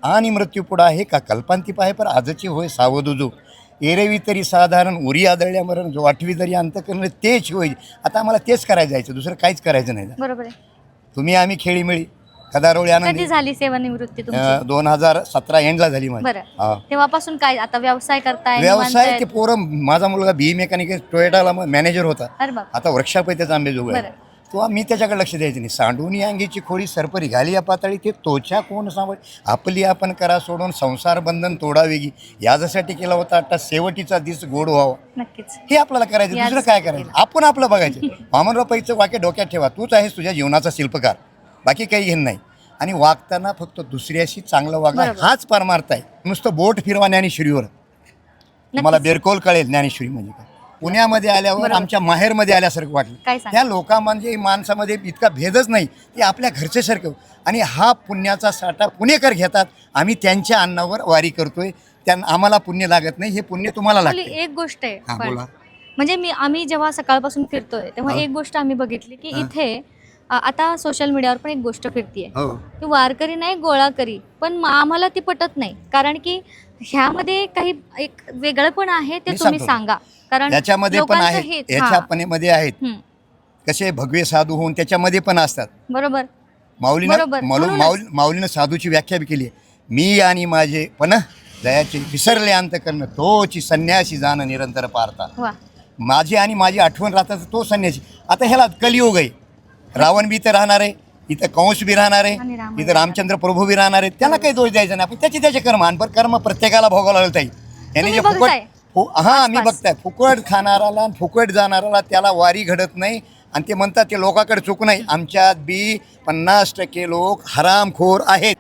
आणि मृत्यू पुढं आहे का कल्पांतिप आहे. पण आजची होय सावध जो एरवी तरी साधारण उरी आदळल्या मरण जो आठवी तरी अंत करणं तेच होय. आता आम्हाला तेच करायचं जायचं, दुसरं काहीच करायचं नाही. बरोबर आहे. तुम्ही आम्ही खेळीमेळी कदारोळी आनंदी. कधी झाली सेवानिवृत्ती तुमची? 2017 एंडला झाली माझी. बरं. हा. तेव्हापासून काय आता व्यवसाय करताय? व्यवसाय निवांत ते आहे? पोरं, माझा मुलगा बी मेकॅनिक टोयोटाला मॅनेजर होता. अरे बाप. आता वर्कशॉप आहे त्याचा आंबेजोगाई. बरं. तेव्हा मी त्याच्याकडे लक्ष द्यायचं नाही. सांडून अंगीची खोडी सरपरी घाली या पाताळी ते तोच्या कोण सांभाळ. आपली आपण करा सोडून संसार बंधन तोडा वेगी याच्यासाठी केला होता. आता शेवटीचा दिस गोड व्हावा नक्कीच. हे आपल्याला करायचं, दुसरं काय करायचं. आपण आपलं बघायचं. वामनराव पैचं वाक्य डोक्यात ठेवा, तूच आहेस तुझ्या जीवनाचा शिल्पकार, बाकी काही घेणं नाही. आणि वागताना फक्त दुसऱ्याशी चांगलं वागा बरोबर. हाच परमार्थ आहे. नुसतं बोट फिरवा ज्ञानेश्वरीवर. तुम्हाला बेरकोल कळेल ज्ञानेश्वरी म्हणजे काय. पुण्यामध्ये आल्यावर बरोबर. आमच्या माहेरमध्ये आल्यासारखं वाटलं. काय सांग? त्या लोका म्हणजे माणसामध्ये इतका भेदच नाही, ते आपल्या घरच्यासारखं. आणि हा पुण्याचा साठा पुणेकर घेतात. आम्ही त्यांच्या अन्नावर वारी करतोय. आम्हाला पुण्य लागत नाही, हे पुण्य तुम्हाला आपली लागते. एक गोष्ट आहे हा, पण. बोला. म्हणजे आम्ही जेव्हा सकाळपासून फिरतोय तेव्हा हा. एक गोष्ट आम्ही बघितली की हा. इथे आता सोशल मीडियावर पण एक गोष्ट फिरतीये हो, की वारकरी नाही गोळाकरी, पण आम्हाला ती पटत नाही. कारण की ह्यामध्ये काही एक वेगळं पण आहे ते मी तुम्ही सांगतो. सांगा. कारण याच्यामध्ये पण लोकांचं आहे, हित. याच्या हा. पणेमध्ये आहेत. हम्म. कसे भगवे साधू होऊन त्याच्यामध्ये पण असतात. बरोबर. माऊलीनं बरोबर. म्हणूनच. माऊलीनं साधूची व्याख्या बी केली आहे. मी आणि माझे पण दयाचे विसरले अंत करणं तोची संन्यासी जाणं निरंतर पारता. वा. माझी आणि माझी आठवण राहतात तो संन्यासी. आता ह्याला कलियुग आहे. रावण बी तर राहणार आहे, इथं कंस बी राहणार आहे, आणि राम इथं रामचंद्र प्रभू बी राहणार आहे. त्यांना काही दोष द्यायचा नाही. आपण त्याचे कर्म आणि पण कर्म प्रत्येकाला भोगावं लागलं ताई. याने तुम्ही जे फुकट बघताय? हा मी आसपास. बघताय. फुकट खाणाराला आणि फुकट जाणाराला त्याला वारी घडत नाही. आणि ते म्हणतात ते लोकांकडे चूक नाही. आमच्यात बी 50% लोक हरामखोर आहेत.